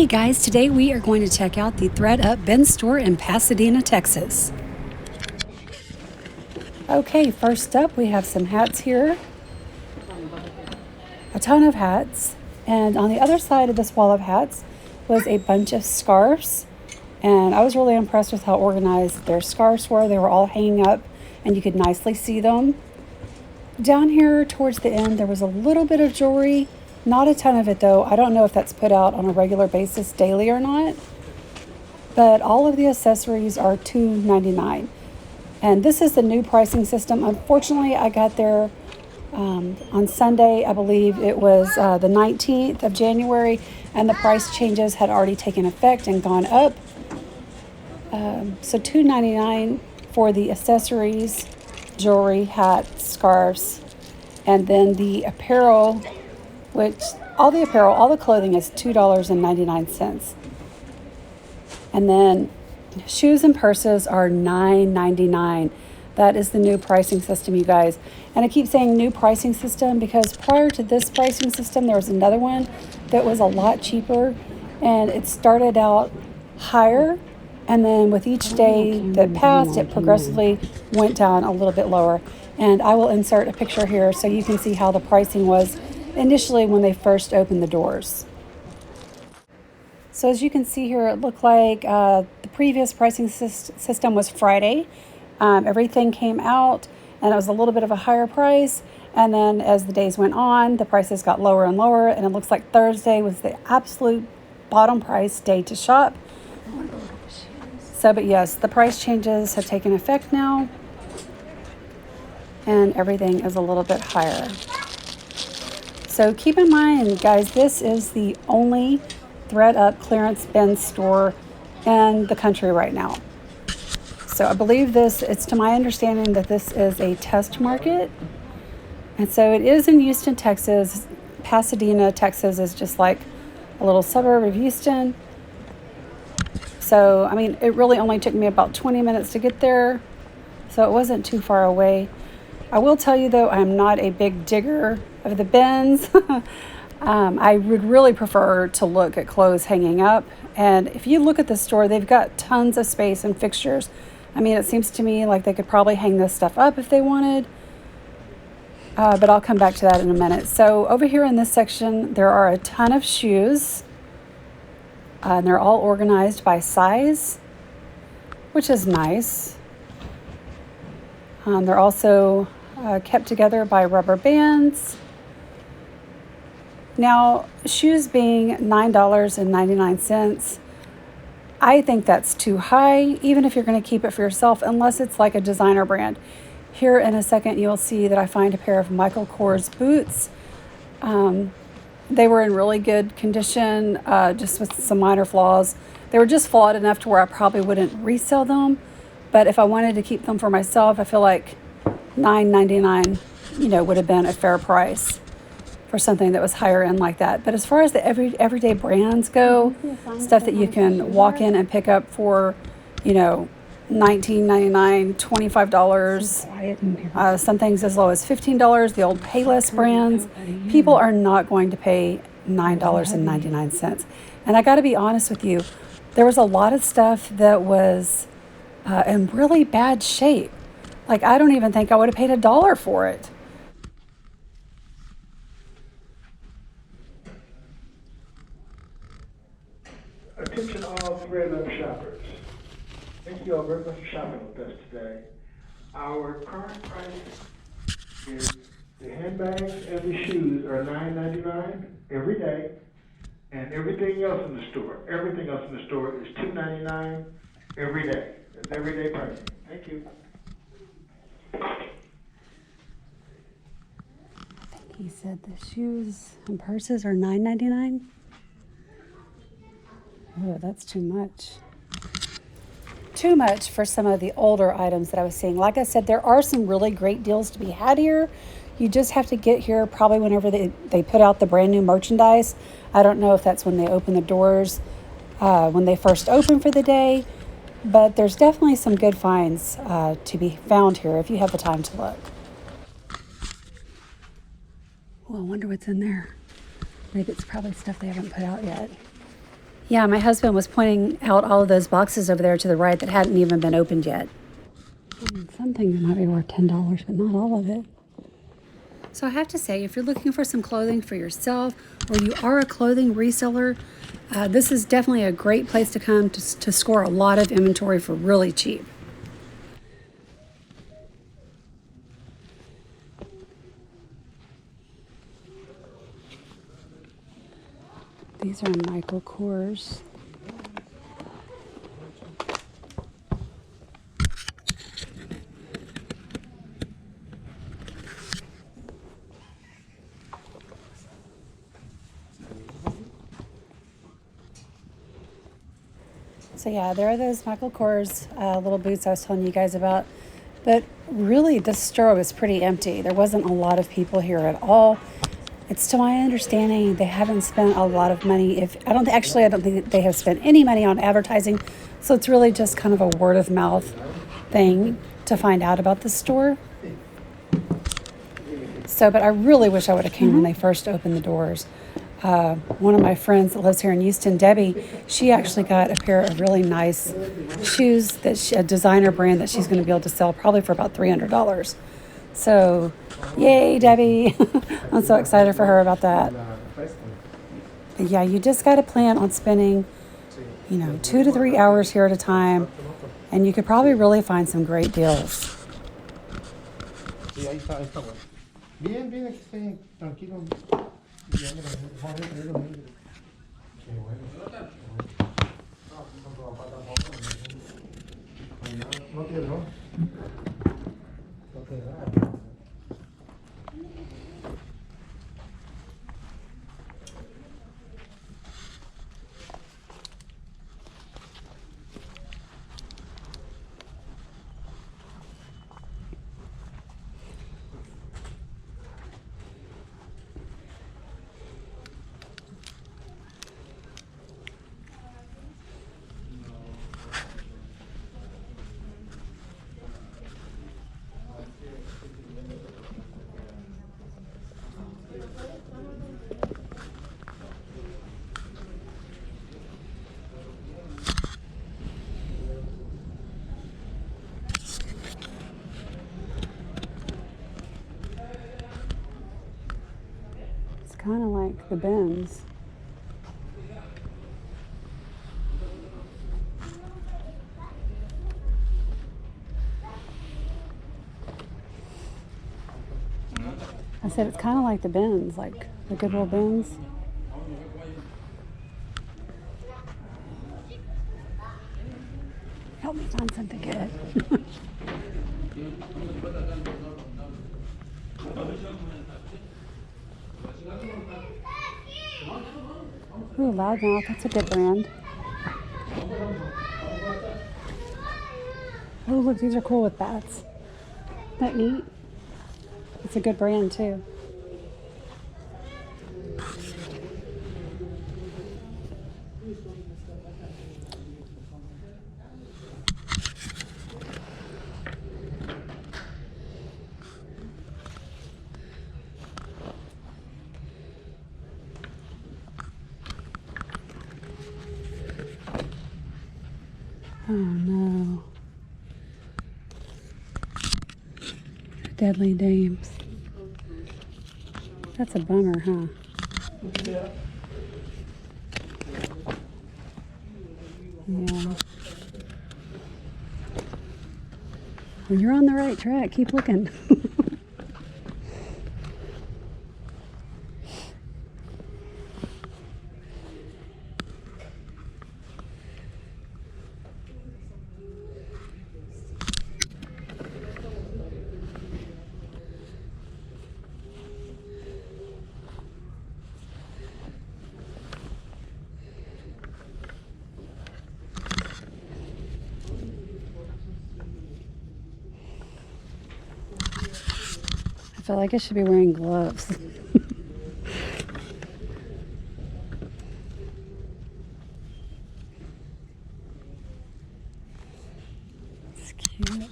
Hey guys, today we are going to check out the Thredup bin store in Pasadena, Texas. Okay, first up we have some hats here. A ton of hats. And on the other side of this wall of hats was a bunch of scarves. And I was really impressed with how organized their scarves were. They were all hanging up and you could nicely see them. Down here towards the end there was a little bit of jewelry. Not a ton of it though. I don't know if that's put out on a regular basis daily or not. But all of the accessories are $2.99. And this is the new pricing system. Unfortunately, I got there on Sunday. I believe it was the 19th of January. And the price changes had already taken effect and gone up. So $2.99 for the accessories, jewelry, hats, scarves. And then the apparel, which all the clothing is $2.99. And then shoes and purses are $9.99. That is the new pricing system, you guys. And I keep saying new pricing system because prior to this pricing system, there was another one that was a lot cheaper. And it started out higher. And then with each day that passed, it progressively went down a little bit lower. And I will insert a picture here so you can see how the pricing was initially when they first opened the doors. So as you can see here, it looked like the previous pricing system was Friday. Everything came out and it was a little bit of a higher price. And then as the days went on, the prices got lower and lower. And it looks like Thursday was the absolute bottom price day to shop. So, but yes, the price changes have taken effect now. And everything is a little bit higher. So keep in mind, guys, this is the only Thredup clearance bin store in the country right now. So I believe it's to my understanding that this is a test market. And so it is in Houston, Texas. Pasadena, Texas is just like a little suburb of Houston. So, I mean, it really only took me about 20 minutes to get there. So it wasn't too far away. I will tell you, though, I'm not a big digger of the bins. I would really prefer to look at clothes hanging up. And if you look at the store, they've got tons of space and fixtures. I mean, it seems to me like they could probably hang this stuff up if they wanted. But I'll come back to that in a minute. So over here in this section, there are a ton of shoes. And they're all organized by size, which is nice. They're also kept together by rubber bands. Now, shoes being $9.99, I think that's too high, even if you're going to keep it for yourself, unless it's like a designer brand. Here in a second, you'll see that I find a pair of Michael Kors boots. They were in really good condition, just with some minor flaws. They were just flawed enough to where I probably wouldn't resell them. But if I wanted to keep them for myself, I feel like $9.99, would have been a fair price for something that was higher end like that. But as far as the everyday brands go, stuff that you can walk in and pick up for, $19.99, $25, some things as low as $15, the old Payless brands, people are not going to pay $9.99. And I got to be honest with you, there was a lot of stuff that was in really bad shape. Like, I don't even think I would have paid $1 for it. Attention all Thredup shoppers. Thank you all very much for shopping with us today. Our current price is the handbags and the shoes are $9.99 every day, and everything else in the store is $2.99 every day. That's everyday pricing. Thank you. He said the shoes and purses are $9.99. Oh, that's too much. Too much for some of the older items that I was seeing. Like I said, there are some really great deals to be had here. You just have to get here probably whenever they put out the brand new merchandise. I don't know if that's when they open the doors, when they first open for the day. But there's definitely some good finds to be found here if you have the time to look. Well, I wonder what's in there. Maybe it's probably stuff they haven't put out yet. Yeah, my husband was pointing out all of those boxes over there to the right that hadn't even been opened yet. Some things might be worth $10, but not all of it. So I have to say, if you're looking for some clothing for yourself or you are a clothing reseller, this is definitely a great place to come to score a lot of inventory for really cheap. These are Michael Kors. So yeah, there are those Michael Kors little boots I was telling you guys about. But really, this store was pretty empty. There wasn't a lot of people here at all. It's to my understanding they haven't spent a lot of money. I don't think they have spent any money on advertising. So it's really just kind of a word of mouth thing to find out about the store. So, but I really wish I would have came when they first opened the doors. One of my friends that lives here in Houston, Debbie, she actually got a pair of really nice shoes a designer brand that she's going to be able to sell probably for about $300. So, yay, Debbie! I'm so excited for her about that. But yeah, you just got to plan on spending, 2 to 3 hours here at a time, and you could probably really find some great deals. Bien, bien, aquí estoy tranquilo. No quedó. No quedó. Kind of like the bins. I said it's kind of like the bins, like the Goodwill bins. Help me find something good. Ooh, Loudmouth, that's a good brand. Oh, look, these are cool with bats. Isn't that neat? It's a good brand, too. Oh no. Deadly Dames. That's a bummer, huh? Yeah. Yeah. Well, you're on the right track. Keep looking. I feel like I should be wearing gloves. It's cute.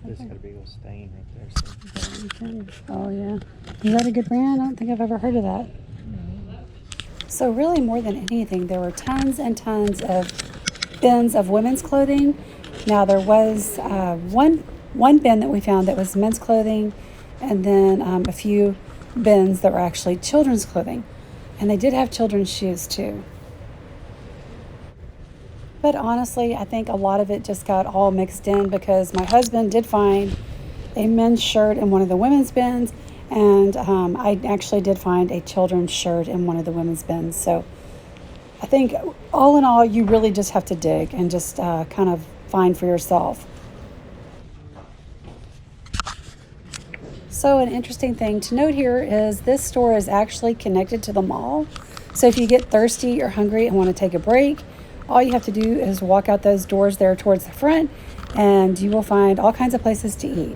There's got a big old stain right there. So. Oh yeah. Is that a good brand? I don't think I've ever heard of that. So really, more than anything, there were tons and tons of bins of women's clothing. Now there was one bin that we found that was men's clothing, and then a few bins that were actually children's clothing, and they did have children's shoes too. But honestly, I think a lot of it just got all mixed in because my husband did find a men's shirt in one of the women's bins, and I actually did find a children's shirt in one of the women's bins. So I think all in all, you really just have to dig and just kind of find for yourself. So an interesting thing to note here is this store is actually connected to the mall. So if you get thirsty or hungry and want to take a break, all you have to do is walk out those doors there towards the front, and you will find all kinds of places to eat.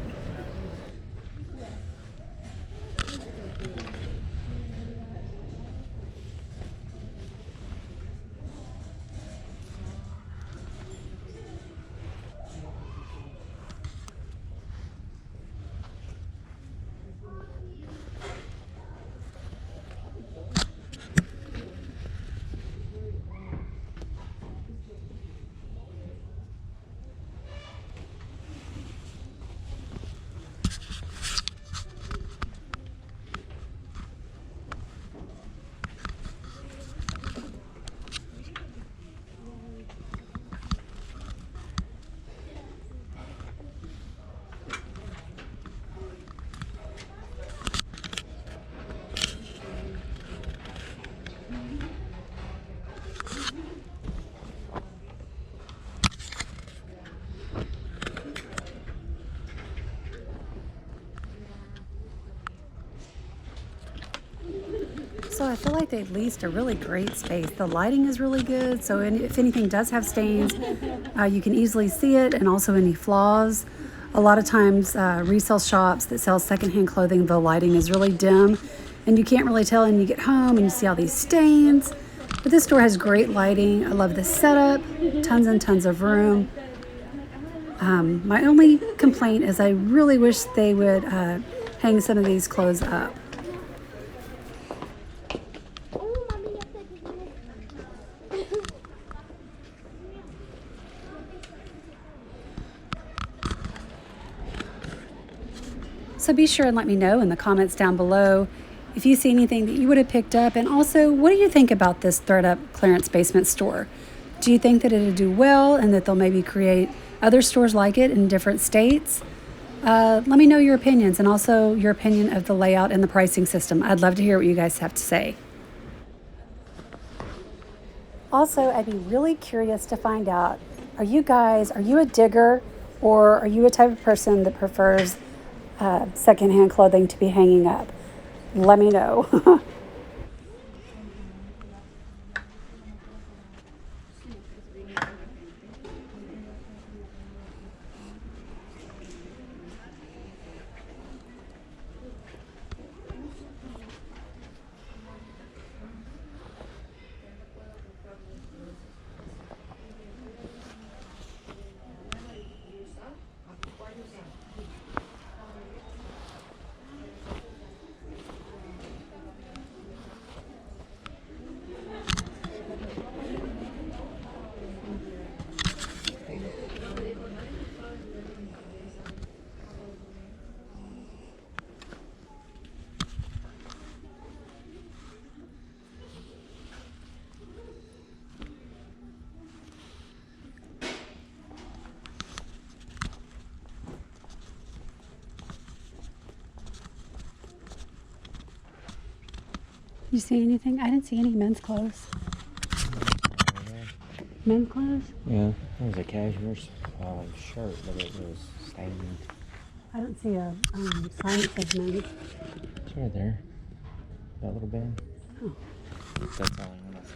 So I feel like they leased a really great space. The lighting is really good, so if anything does have stains, you can easily see it, and also any flaws. A lot of times resale shops that sell secondhand clothing, the lighting is really dim, and you can't really tell when you get home and you see all these stains. But this store has great lighting. I love the setup, tons and tons of room. My only complaint is I really wish they would hang some of these clothes up. So be sure and let me know in the comments down below if you see anything that you would have picked up, and also what do you think about this Thredup clearance basement store? Do you think that it'll do well and that they'll maybe create other stores like it in different states? Let me know your opinions, and also your opinion of the layout and the pricing system. I'd love to hear what you guys have to say. Also, I'd be really curious to find out, are you a digger, or are you a type of person that prefers secondhand clothing to be hanging up? Let me know. You see anything? I didn't see any men's clothes. Men's clothes? Yeah, there was a cashmere shirt, but it was stained. I don't see a sign that says men's. It's right there. That little band. Oh. That's all I want to see.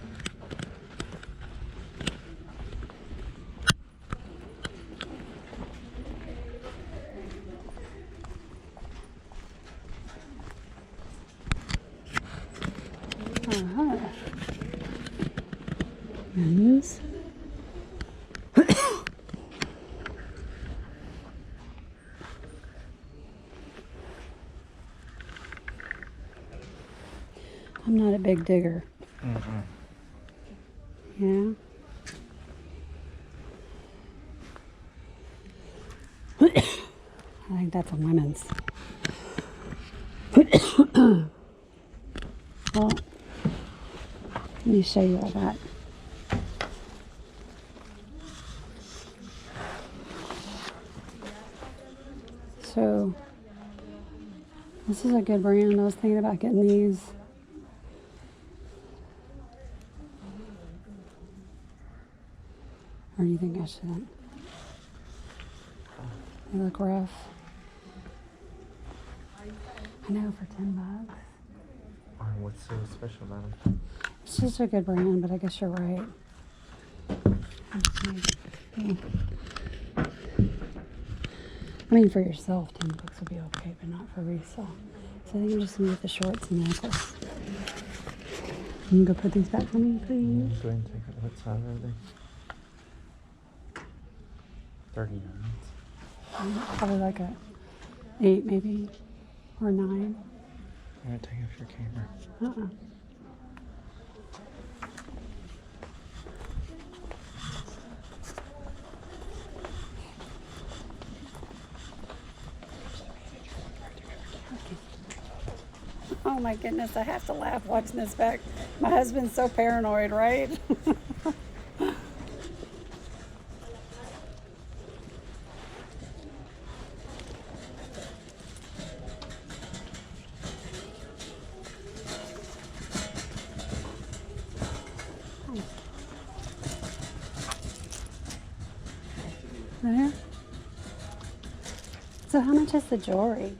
Uh-huh. Men's. that big digger. Mm-mm. Yeah. I think that's a women's. Well, let me show you all that. So, this is a good brand. I was thinking about getting these. Or do you think I shouldn't? They look rough. I know, for $10. Oh, what's so special about them? It's just a good brand, but I guess you're right. Yeah. I mean, for yourself, $10 would be okay, but not for resale. So I think I'm just gonna get the shorts and the necklace. Can you go put these back for me, please? Go ahead and take it. What size are they? 39. Probably like a 8, maybe, or 9. I'm gonna take off your camera. Oh my goodness, I have to laugh watching this back. My husband's so paranoid, right? There. So how much is the jewelry?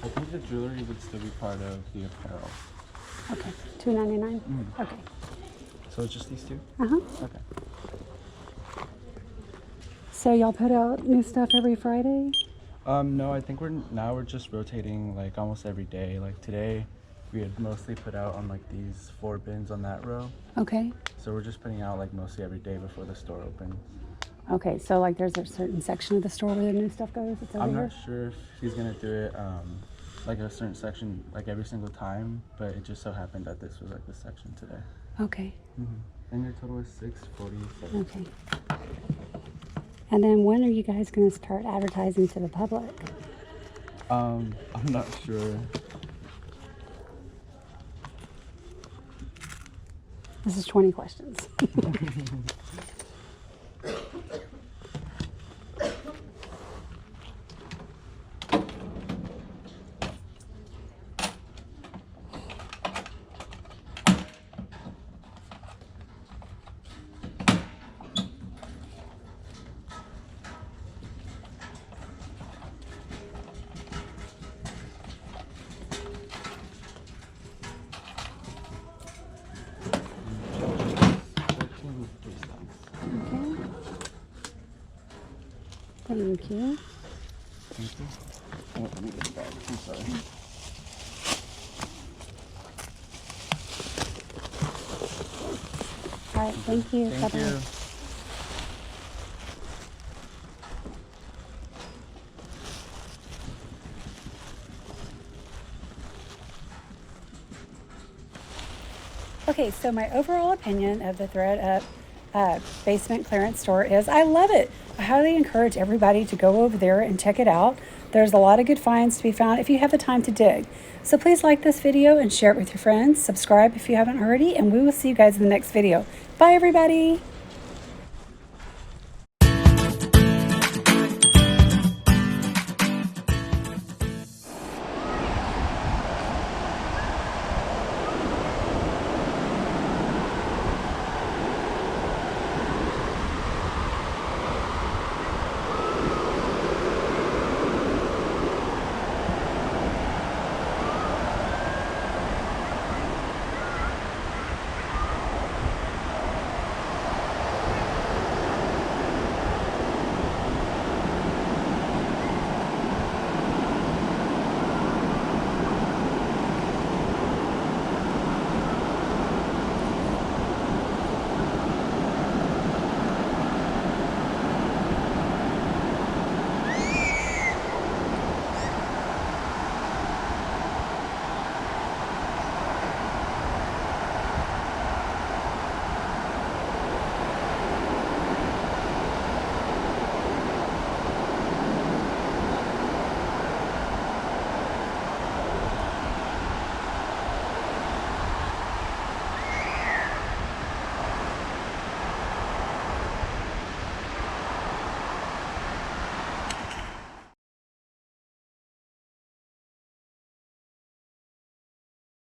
I think the jewelry would still be part of the apparel. Okay, $2.99. Mm. Okay. So it's just these two? Uh-huh. Okay. So y'all put out new stuff every Friday? No, I think we're just rotating like almost every day. Like today, we had mostly put out on like these 4 bins on that row. Okay. So we're just putting out like mostly every day before the store opens. Okay, so like there's a certain section of the store where the new stuff goes? It's over I'm here? not sure if he's gonna do it like a certain section like every single time, but it just so happened that this was like the section today. Okay. And your total is $647. Okay. And then when are you guys going to start advertising to the public? I'm not sure. This is 20 questions. Okay. Thank you. Thank you. Oh, let me get the bag. I'm sorry. All right, thank you. Thank Bye-bye. you. Okay, so my overall opinion of the Thredup basement clearance store is I love it. I highly encourage everybody to go over there and check it out. There's a lot of good finds to be found if you have the time to dig. So please like this video and share it with your friends. Subscribe if you haven't already, and we will see you guys in the next video. Bye, everybody.